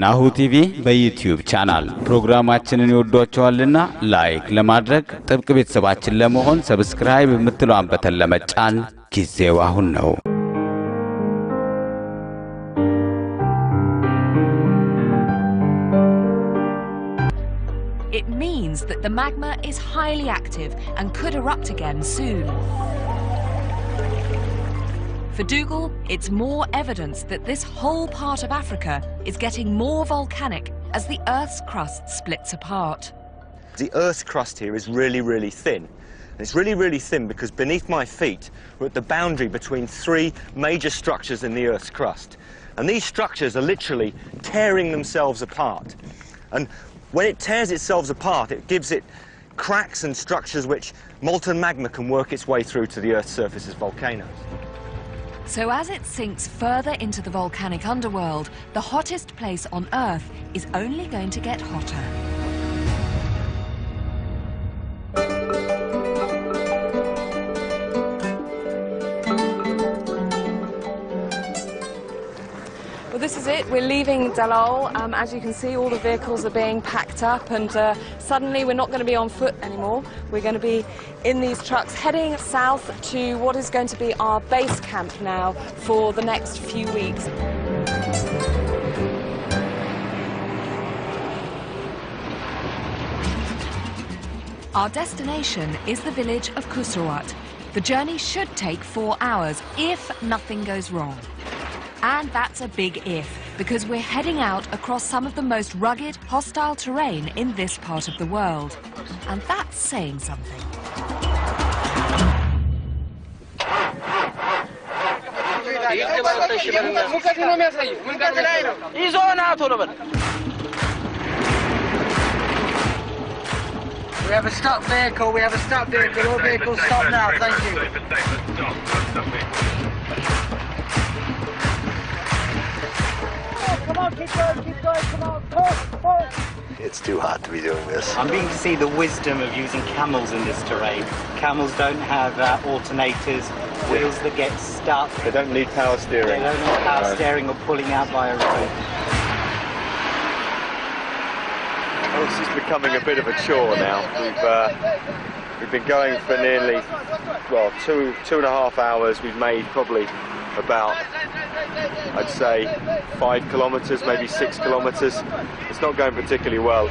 Nahoo Tv በዩቲዩብ ቻናል ፕሮግራማችንን ይወዷቸዋልና ላይክ ለማድረግ ጥብቅ ቤተሰባችን ለመሆን ሰብስክራይብ የምትለዋን በተን ለመጫን ጊዜው አሁን ነው። It means that the magma is highly active and could erupt again soon. For Dougal, it's more evidence that this whole part of Africa is getting more volcanic as the Earth's crust splits apart. The Earth's crust here is really thin. And it's really thin because beneath my feet we're at the boundary between three major structures in the Earth's crust. And these structures are literally tearing themselves apart. And when it tears itself apart, it gives it cracks and structures which molten magma can work its way through to the Earth's surface as volcanoes. So as it sinks further into the volcanic underworld, the hottest place on Earth is only going to get hotter. Well, this is it. We're leaving Dalal. As you can see, all the vehicles are being packed up, and suddenly we're not going to be on foot anymore. We're going to be in these trucks heading south to what is going to be our base camp now for the next few weeks. Our destination is the village of Fissure. The journey should take 4 hours if nothing goes wrong. And that's a big if, because we're heading out across some of the most rugged, hostile terrain in this part of the world. And that's saying something. We have a stop vehicle, all vehicles stop now, thank you. Come on, keep going, come on, push. It's too hot to be doing this. I'm beginning to see the wisdom of using camels in this terrain. Camels don't have alternators, wheels that get stuck. They don't need power steering. They don't need power steering or pulling out by a rope. Well, this is becoming a bit of a chore now. We've been going for nearly, well, two and a half hours. We've made probably about, I'd say, 5 kilometres, maybe 6 kilometres. It's not going particularly well.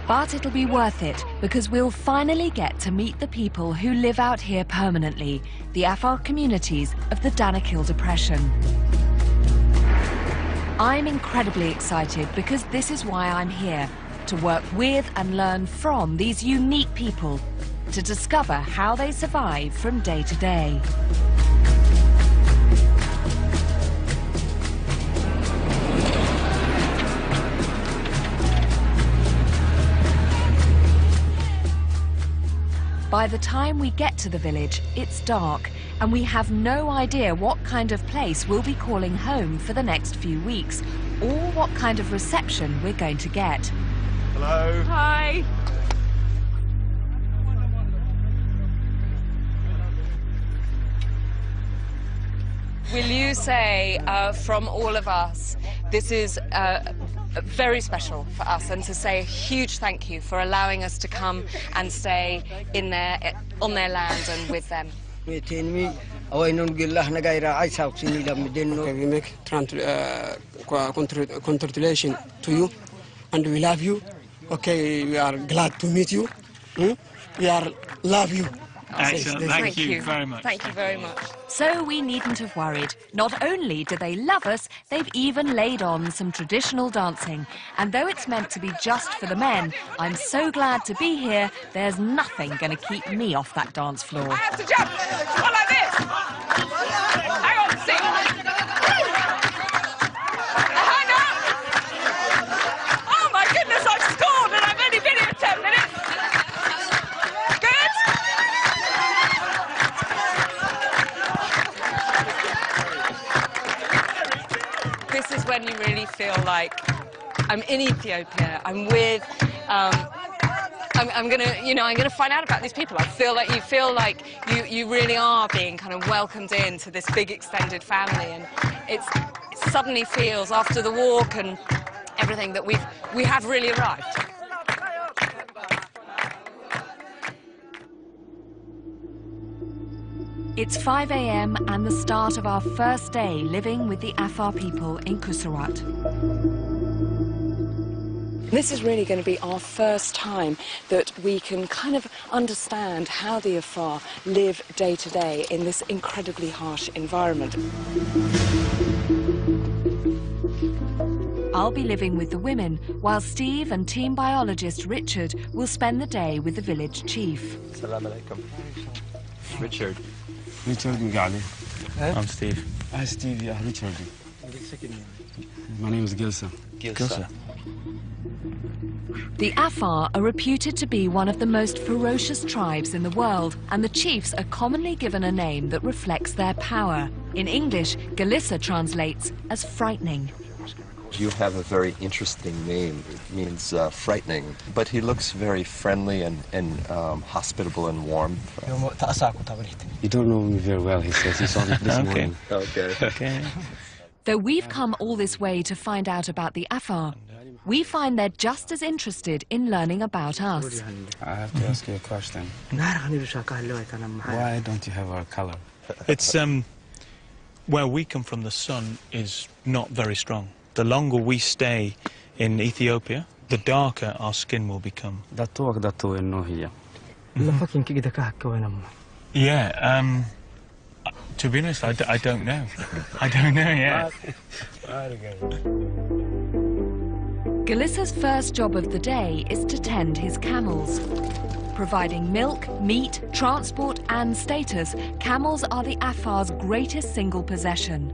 But it'll be worth it, because we'll finally get to meet the people who live out here permanently, the Afar communities of the Danakil Depression. I'm incredibly excited because this is why I'm here, to work with and learn from these unique people, to discover how they survive from day to day. By the time we get to the village, it's dark, and we have no idea what kind of place we'll be calling home for the next few weeks, or what kind of reception we're going to get. Hello. Hi. Will you say, from all of us, this is very special for us, and to say a huge thank you for allowing us to come and stay on their land and with them. We make congratulations to you, and we love you. Okay, we are glad to meet you. We are love you. Excellent. Thank you very much. Thank you very much. So we needn't have worried. Not only do they love us, they've even laid on some traditional dancing. And though it's meant to be just for the men, I'm so glad to be here, there's nothing going to keep me off that dance floor. I have to jump! Not like this! Hang on, sing! Hang on! Oh my goodness, I've scored and I've only been here 10 minutes! Good? This is when you really feel like I'm in Ethiopia. I'm with, I'm gonna find out about these people. I feel like you really are being kind of welcomed into this big extended family, and it's suddenly feels after the walk and everything that we have really arrived. It's 5 a.m. and the start of our first day living with the Afar people in Kusawat. This is really going to be our first time that we can kind of understand how the Afar live day to day in this incredibly harsh environment. I'll be living with the women, while Steve and team biologist Richard will spend the day with the village chief. Assalamu alaikum. Richard. Richard Ngali. I'm Steve. Hi, Steve. Yeah, Richard. My name is Gilsa. Gilsa. The Afar are reputed to be one of the most ferocious tribes in the world, and the chiefs are commonly given a name that reflects their power. In English, Galissa translates as frightening. You have a very interesting name. It means frightening, but he looks very friendly and hospitable and warm. You don't know me very well, he says. He saw me this morning. Okay. Though we've come all this way to find out about the Afar, we find they're just as interested in learning about us. I have to ask you a question. Why don't you have our color? It's, where we come from, the sun is not very strong. The longer we stay in Ethiopia, the darker our skin will become. Yeah, to be honest, I don't know. I don't know yet. Galissa's first job of the day is to tend his camels. Providing milk, meat, transport and status, camels are the Afar's greatest single possession.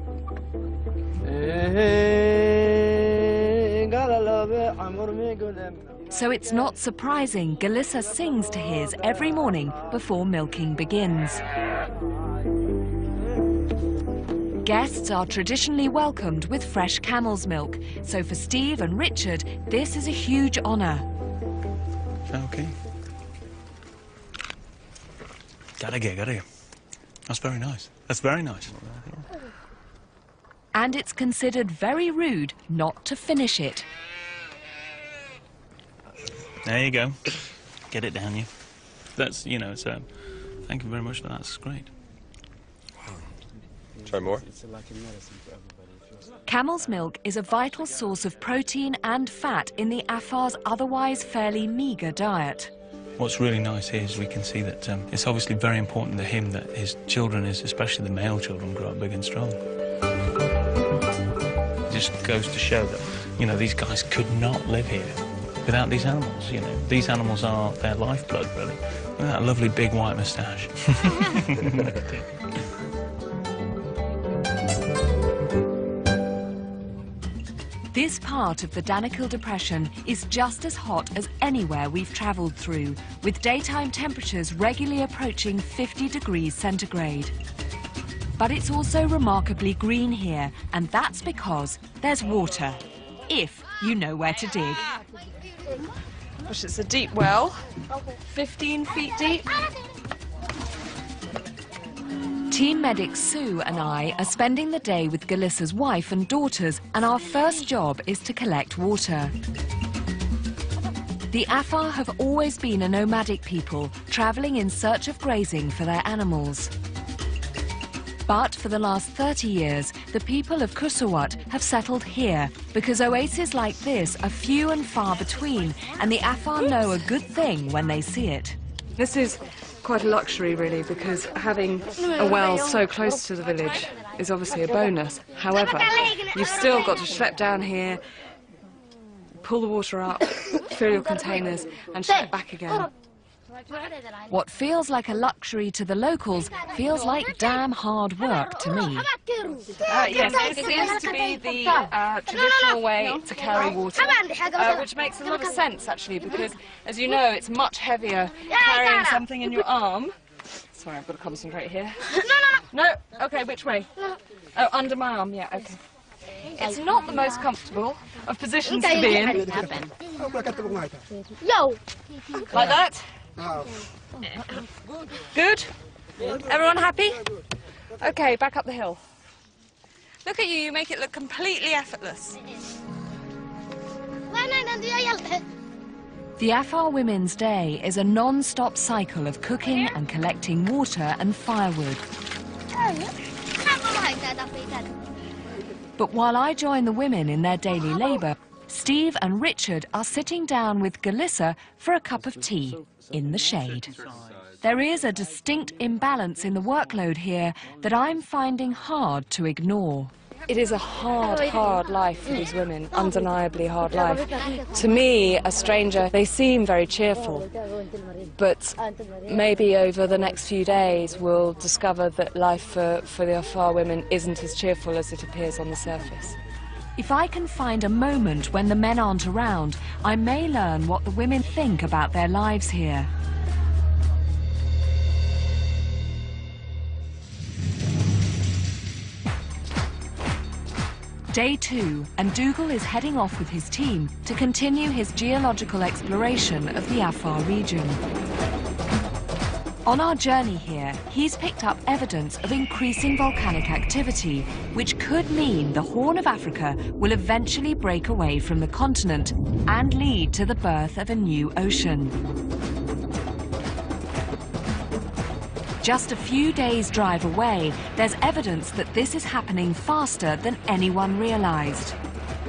So it's not surprising Galissa sings to his every morning before milking begins. Guests are traditionally welcomed with fresh camel's milk, so for Steve and Richard, this is a huge honor. Okay. Gotta get. That's very nice. That's very nice. And it's considered very rude not to finish it. There you go. Get it down you. That's, you know, so thank you very much for that. That's great. Try more? Camel's milk is a vital source of protein and fat in the Afar's otherwise fairly meagre diet. What's really nice here is we can see that it's obviously very important to him that his children, especially the male children, grow up big and strong. It just goes to show that, you know, these guys could not live here without these animals, you know. These animals are their lifeblood, really. Look at that lovely big white moustache. This part of the Danakil Depression is just as hot as anywhere we've travelled through, with daytime temperatures regularly approaching 50 degrees centigrade. But it's also remarkably green here, and that's because there's water, if you know where to dig. Gosh, it's a deep well, 15 feet deep. Team medic Sue and I are spending the day with Galissa's wife and daughters, and our first job is to collect water. The Afar have always been a nomadic people, travelling in search of grazing for their animals. But for the last 30 years, the people of Kusawat have settled here because oases like this are few and far between, and the Afar know a good thing when they see it. This is quite a luxury, really, because having a well so close to the village is obviously a bonus. However, you've still got to schlep down here, pull the water up, fill your containers, and schlep back again. What feels like a luxury to the locals feels like damn hard work to me. Yes, this seems to be the traditional way to carry water, which makes a lot of sense, actually, because, as you know, it's much heavier carrying something in your arm. Sorry, I've got to concentrate here. No, okay, which way? Oh, under my arm, yeah, okay. It's not the most comfortable of positions to be in. Like that? Good? Everyone happy? Okay, back up the hill. Look at you, you make it look completely effortless. The Afar Women's Day is a non-stop cycle of cooking and collecting water and firewood. But while I join the women in their daily labour, Steve and Richard are sitting down with Galissa for a cup of tea in the shade. There is a distinct imbalance in the workload here that I'm finding hard to ignore. It is a hard life for these women, undeniably hard life. To me, a stranger, they seem very cheerful, but maybe over the next few days we'll discover that life for the Afar women isn't as cheerful as it appears on the surface. If I can find a moment when the men aren't around, I may learn what the women think about their lives here. Day 2, and Dougal is heading off with his team to continue his geological exploration of the Afar region. On our journey here, he's picked up evidence of increasing volcanic activity, which could mean the Horn of Africa will eventually break away from the continent and lead to the birth of a new ocean. Just a few days' drive away, there's evidence that this is happening faster than anyone realized.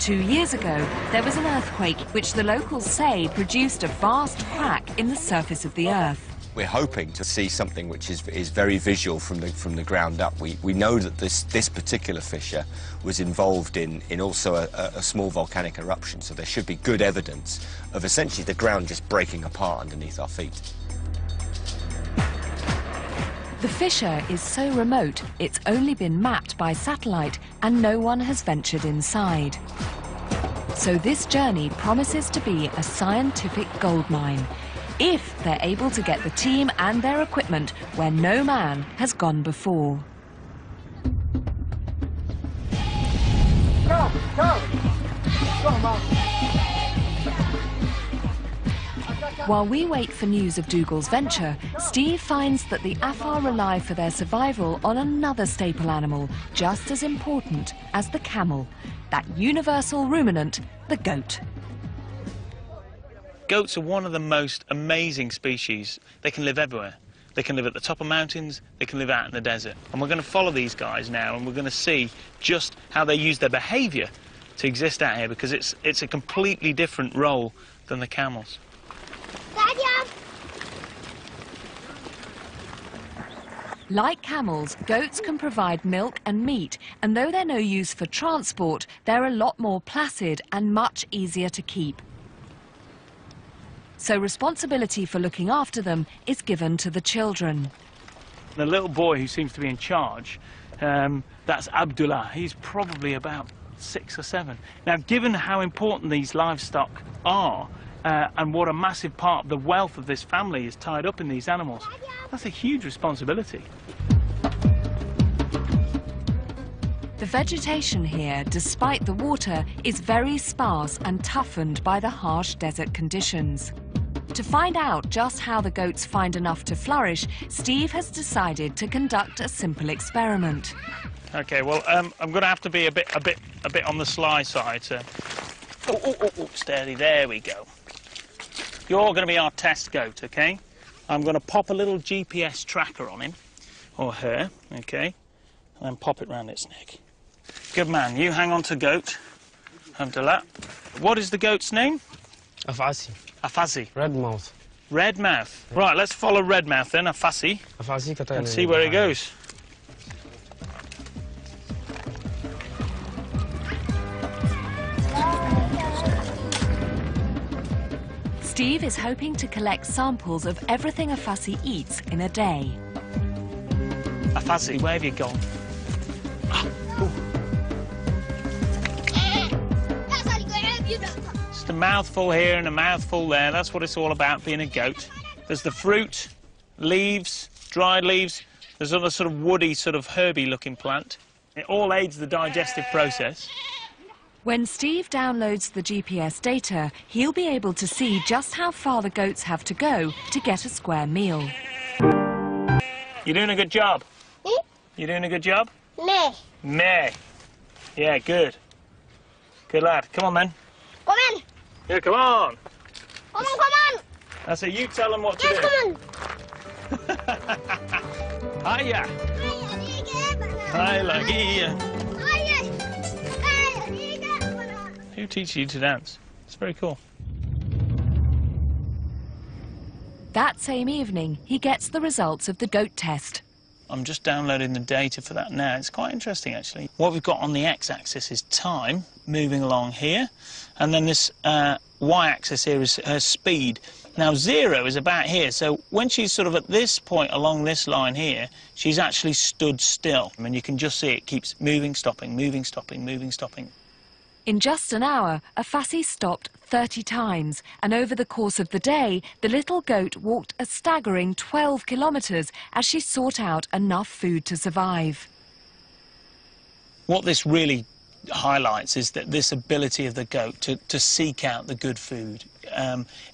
2 years ago, there was an earthquake which the locals say produced a vast crack in the surface of the earth. We're hoping to see something which is very visual from the ground up. We know that this particular fissure was involved in also a small volcanic eruption, so there should be good evidence of essentially the ground just breaking apart underneath our feet. The fissure is so remote, it's only been mapped by satellite and no one has ventured inside. So this journey promises to be a scientific goldmine, if they're able to get the team and their equipment where no man has gone before. While we wait for news of Dougal's venture, Steve finds that the Afar rely for their survival on another staple animal just as important as the camel, that universal ruminant, the goat. Goats are one of the most amazing species. They can live everywhere. They can live at the top of mountains, they can live out in the desert. And we're going to follow these guys now and we're going to see just how they use their behaviour to exist out here, because it's a completely different role than the camels. Like camels, goats can provide milk and meat, and though they're no use for transport, they're a lot more placid and much easier to keep. So responsibility for looking after them is given to the children. The little boy who seems to be in charge, that's Abdullah. He's probably about 6 or 7. Now, given how important these livestock are, and what a massive part of the wealth of this family is tied up in these animals, that's a huge responsibility. The vegetation here, despite the water, is very sparse and toughened by the harsh desert conditions. To find out just how the goats find enough to flourish, Steve has decided to conduct a simple experiment. Okay, well, I'm going to have to be a bit on the sly side. So. Steady, there we go. You're going to be our test goat, okay? I'm going to pop a little GPS tracker on him, or her, okay? And then pop it round its neck. Good man, you hang on to goat. Abdullah. What is the goat's name? Afasi. Afasi. Red mouth. Red mouth. Right, let's follow red mouth then, Afasi, and see where he goes. Steve is hoping to collect samples of everything Afasi eats in a day. Afasi, where have you gone? Just a mouthful here and a mouthful there. That's what it's all about, being a goat. There's the fruit, leaves, dried leaves. There's other sort of woody, sort of herby-looking plant. It all aids the digestive process. When Steve downloads the GPS data, he'll be able to see just how far the goats have to go to get a square meal. You're doing a good job. You're doing a good job? Meh. Meh. Yeah, good. Good lad. Come on, then. Come in. Yeah, come on. Come on, come on. That's it. You tell them what to Yes, do. come on. Hiya. Hi, Lucky. Who teaches you to dance? It's very cool. That same evening, he gets the results of the goat test. I'm just downloading the data for that now. It's quite interesting, actually. What we've got on the x-axis is time, moving along here, and then this y-axis here is her speed. Now, 0 is about here, so when she's sort of at this point along this line here, she's actually stood still. I mean, you can just see it keeps moving, stopping, moving, stopping, moving, stopping. In just an hour, Afasi stopped 30 times, and over the course of the day, the little goat walked a staggering 12 kilometres as she sought out enough food to survive. What this really highlights is that this ability of the goat to seek out the good food.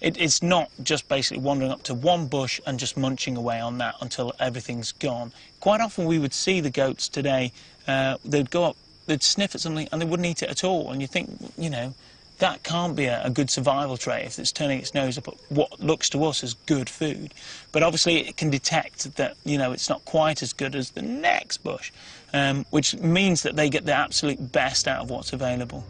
It's not just basically wandering up to one bush and just munching away on that until everything's gone. Quite often we would see the goats today, they'd go up, they'd sniff at something and they wouldn't eat it at all. And you think, you know, that can't be a good survival trait if it's turning its nose up at what looks to us as good food. But obviously it can detect that, you know, it's not quite as good as the next bush, which means that they get the absolute best out of what's available.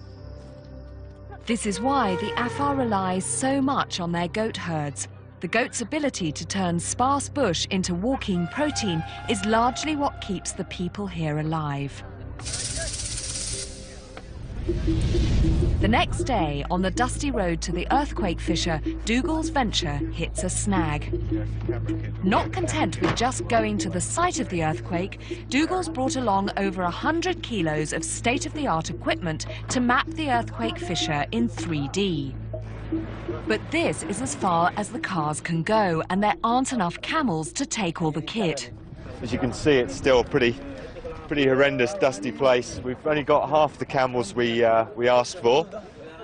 This is why the Afar relies so much on their goat herds. The goat's ability to turn sparse bush into walking protein is largely what keeps the people here alive. The next day, on the dusty road to the earthquake fissure, Dougal's venture hits a snag. Not content with just going to the site of the earthquake, Dougal's brought along over 100 kilos of state-of-the-art equipment to map the earthquake fissure in 3D. But this is as far as the cars can go, and there aren't enough camels to take all the kit. As you can see, it's still a pretty horrendous, dusty place. We've only got half the camels we asked for.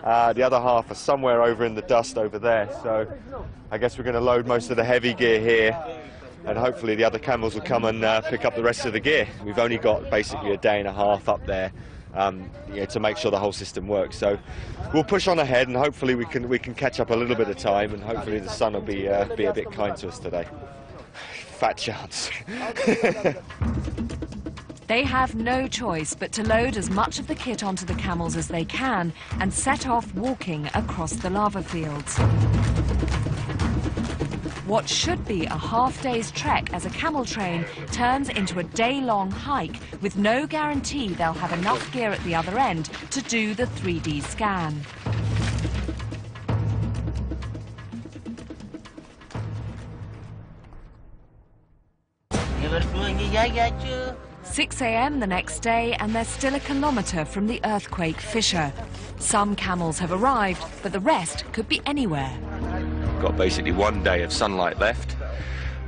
The other half are somewhere over in the dust over there. So I guess we're going to load most of the heavy gear here, and hopefully the other camels will come and pick up the rest of the gear. We've only got basically a day and a half up there, you know, to make sure the whole system works. So we'll push on ahead, and hopefully we can catch up a little bit of time, and hopefully the sun will be a bit kind to us today. Fat chance. They have no choice but to load as much of the kit onto the camels as they can and set off walking across the lava fields. What should be a half-day's trek as a camel train turns into a day-long hike with no guarantee they'll have enough gear at the other end to do the 3D scan. Yeah. 6 a.m. the next day, and they're still a kilometre from the earthquake fissure. Some camels have arrived, but the rest could be anywhere. We've got basically one day of sunlight left.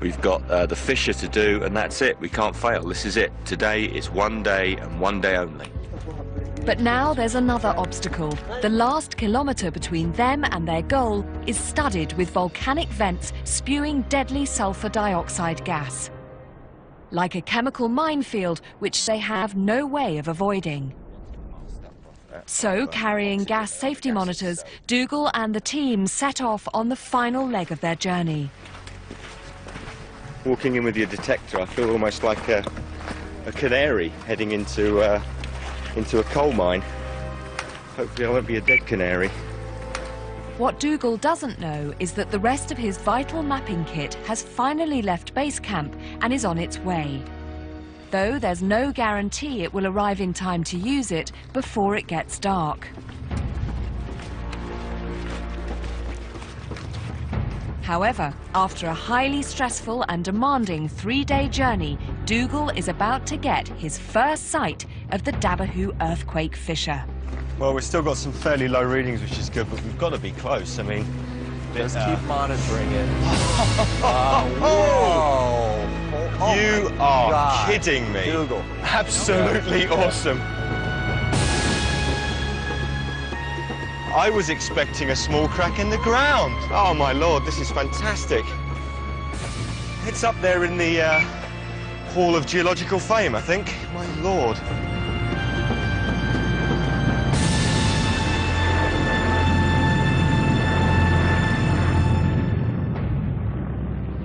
We've got the fissure to do, and that's it. We can't fail. This is it. Today is one day and one day only. But now there's another obstacle. The last kilometre between them and their goal is studded with volcanic vents spewing deadly sulphur dioxide gas. Like a chemical minefield which they have no way of avoiding. So, carrying gas safety monitors, Dougal and the team set off on the final leg of their journey. Walking in with your detector, I feel almost like a canary heading into a coal mine. Hopefully I won't be a dead canary. What Dougal doesn't know is that the rest of his vital mapping kit has finally left base camp and is on its way. Though there's no guarantee it will arrive in time to use it before it gets dark. However, after a highly stressful and demanding 3-day journey, Dougal is about to get his first sight of the Dabahu earthquake fissure. Well, we've still got some fairly low readings, which is good, but we've got to be close. I mean, just keep monitoring it. You are kidding me. Dougal. Absolutely awesome. I was expecting a small crack in the ground. Oh my lord, this is fantastic. It's up there in the Hall of Geological Fame, I think. My lord.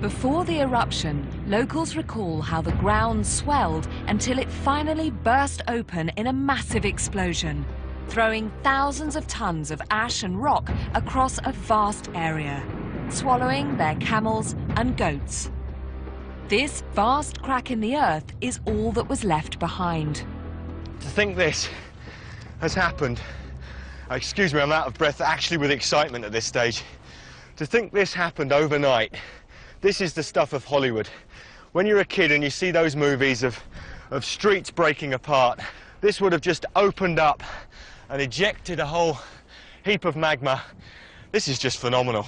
Before the eruption, locals recall how the ground swelled until it finally burst open in a massive explosion, throwing thousands of tons of ash and rock across a vast area, swallowing their camels and goats. This vast crack in the earth is all that was left behind. To think this has happened, excuse me, I'm out of breath actually with excitement at this stage. To think this happened overnight, this is the stuff of Hollywood. When you're a kid and you see those movies of streets breaking apart, this would have just opened up and ejected a whole heap of magma. This is just phenomenal.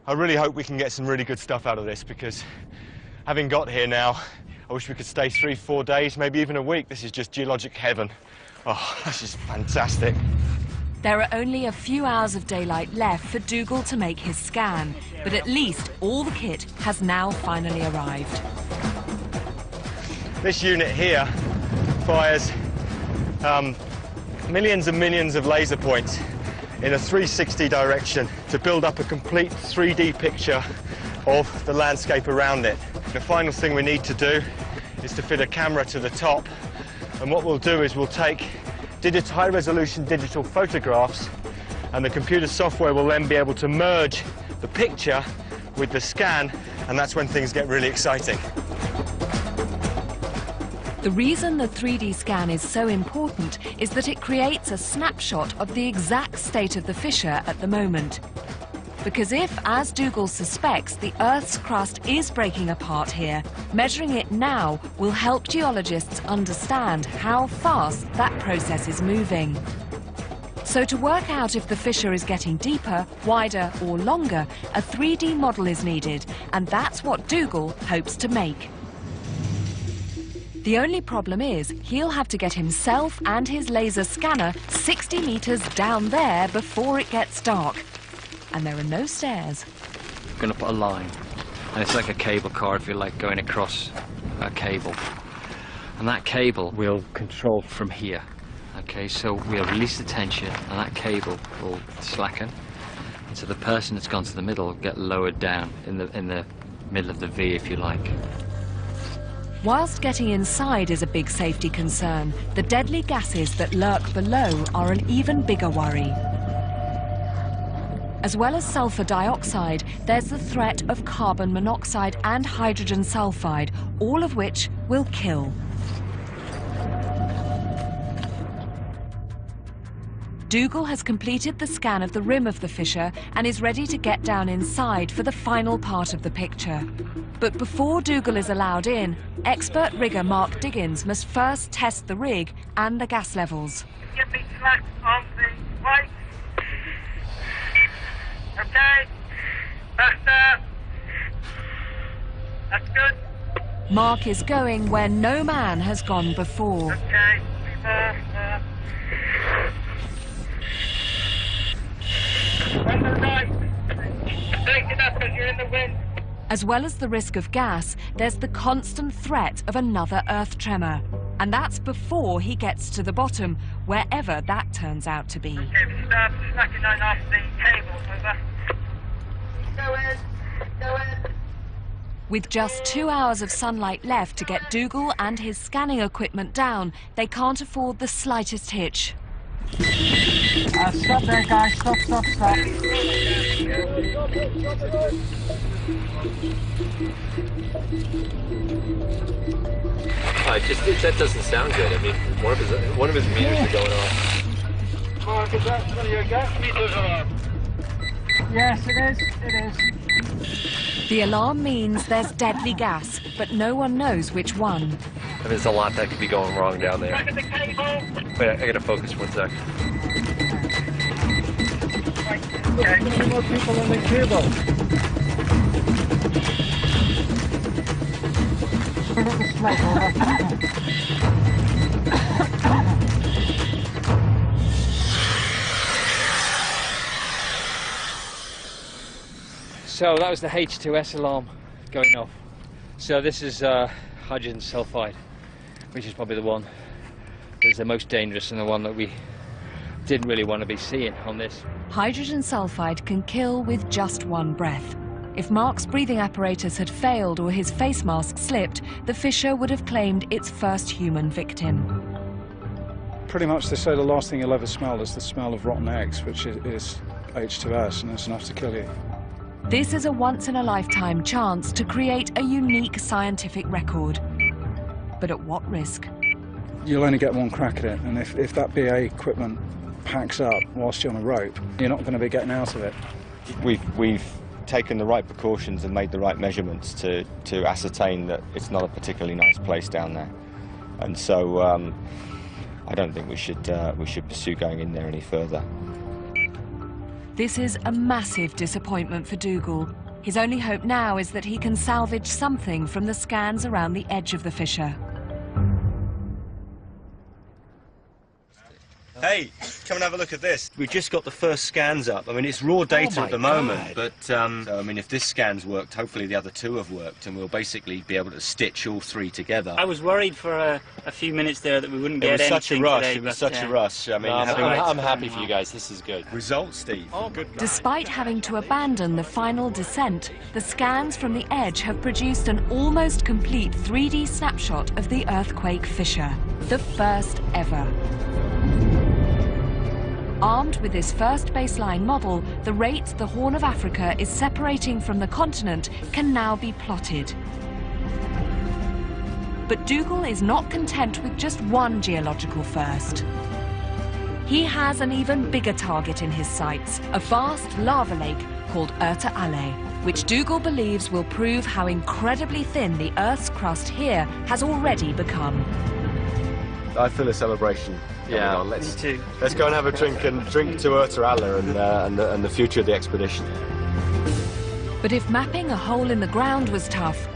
I really hope we can get some really good stuff out of this, because having got here now, I wish we could stay 3-4 days, maybe even a week. This is just geologic heaven. Oh, this is fantastic. There are only a few hours of daylight left for Dougal to make his scan, but at least all the kit has now finally arrived. This unit here fires millions and millions of laser points in a 360 direction to build up a complete 3D picture of the landscape around it. The final thing we need to do is to fit a camera to the top, and what we'll do is we'll take high-resolution digital photographs, and the computer software will then be able to merge the picture with the scan, and that's when things get really exciting. The reason the 3D scan is so important is that it creates a snapshot of the exact state of the fissure at the moment. Because if, as Dougal suspects, the Earth's crust is breaking apart here, measuring it now will help geologists understand how fast that process is moving. So to work out if the fissure is getting deeper, wider or longer, a 3D model is needed, and that's what Dougal hopes to make. The only problem is he'll have to get himself and his laser scanner 60 meters down there before it gets dark. And there are no stairs. We're going to put a line, and it's like a cable car, if you like, going across a cable. And that cable we'll control from here. Okay, so we'll release the tension, and that cable will slacken. And so the person that's gone to the middle will get lowered down in the middle of the V, if you like. Whilst getting inside is a big safety concern, the deadly gases that lurk below are an even bigger worry. As well as sulfur dioxide, there's the threat of carbon monoxide and hydrogen sulfide, all of which will kill. Dougal has completed the scan of the rim of the fissure and is ready to get down inside for the final part of the picture. But before Dougal is allowed in, expert rigger Mark Diggins must first test the rig and the gas levels. Give me slack on the right. Okay, faster. That's good. Mark is going where no man has gone before. Okay, on the right. Take it up as you're in the wind. As well as the risk of gas, there's the constant threat of another earth tremor. And that's before he gets to the bottom, wherever that turns out to be. Okay, start slacking on off the cable, over. Go in, go in. With just 2 hours of sunlight left to get Dougal and his scanning equipment down, they can't afford the slightest hitch. Stop there, guys. Stop, stop, stop. That doesn't sound good. I mean, one of his meters are going off. Mark, is that one of your gas meters on? Yes, it is. It is. The alarm means there's deadly gas, but no one knows which one. I mean, there's a lot that could be going wrong down there. Back at the cable. Wait, I gotta focus 1 sec. Okay. More people on the cable. So that was the H2S alarm going off. So this is hydrogen sulfide, which is probably the one that's the most dangerous and the one that we didn't really want to be seeing on this. Hydrogen sulfide can kill with just one breath. If Mark's breathing apparatus had failed or his face mask slipped, the fissure would have claimed its first human victim. Pretty much they say the last thing you'll ever smell is the smell of rotten eggs, which is H2S, and it's enough to kill you. This is a once-in-a-lifetime chance to create a unique scientific record. But at what risk? You'll only get one crack at it, and if that BA equipment packs up whilst you're on a rope, you're not going to be getting out of it. We've taken the right precautions and made the right measurements to ascertain that it's not a particularly nice place down there. And so I don't think we should pursue going in there any further. This is a massive disappointment for Dougal. His only hope now is that he can salvage something from the scans around the edge of the fissure. Hey, come and have a look at this. We've just got the first scans up. I mean, it's raw data at the moment, but so, I mean, if this scan's worked, hopefully the other two have worked, and we'll basically be able to stitch all three together. I was worried for a few minutes there that we wouldn't get anything such a rush. today, It was such a rush. I mean, I'm happy for you guys. This is good. Results, Steve. Oh, good. Despite having to abandon the final descent, the scans from the edge have produced an almost complete 3D snapshot of the earthquake fissure, the first ever. Armed with this first baseline model, the rate the Horn of Africa is separating from the continent can now be plotted. But Dougal is not content with just one geological first. He has an even bigger target in his sights, a vast lava lake called Erta Ale, which Dougal believes will prove how incredibly thin the Earth's crust here has already become. I feel a celebration. Yeah, me too. Let's go and have a drink to Erta Ale and the future of the expedition. But if mapping a hole in the ground was tough,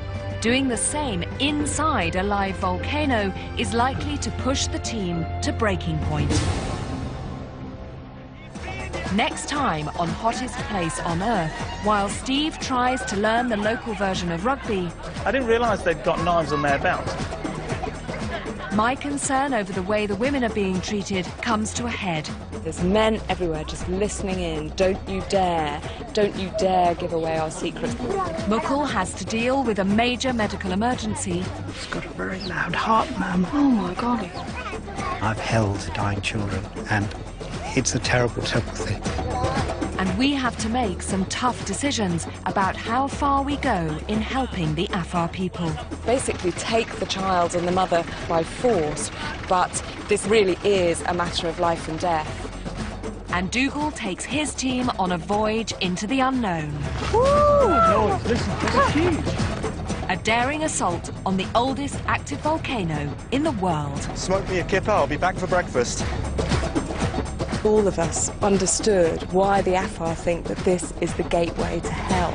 doing the same inside a live volcano is likely to push the team to breaking point. Next time on Hottest Place on Earth, while Steve tries to learn the local version of rugby, I didn't realise they'd got knives on their belt. my concern over the way the women are being treated comes to a head. There's men everywhere just listening in. Don't you dare give away our secrets. Mukul has to deal with a major medical emergency. She's got a very loud heart, ma'am. Oh my God. I've held dying children, and it's a terrible, terrible thing. And we have to make some tough decisions about how far we go in helping the Afar people. Basically take the child and the mother by force, but this really is a matter of life and death. And Dougal takes his team on a voyage into the unknown. Oh, listen, this is huge. A daring assault on the oldest active volcano in the world. Smoke me a kipper, I'll be back for breakfast. All of us understood why the Afar think that this is the gateway to hell.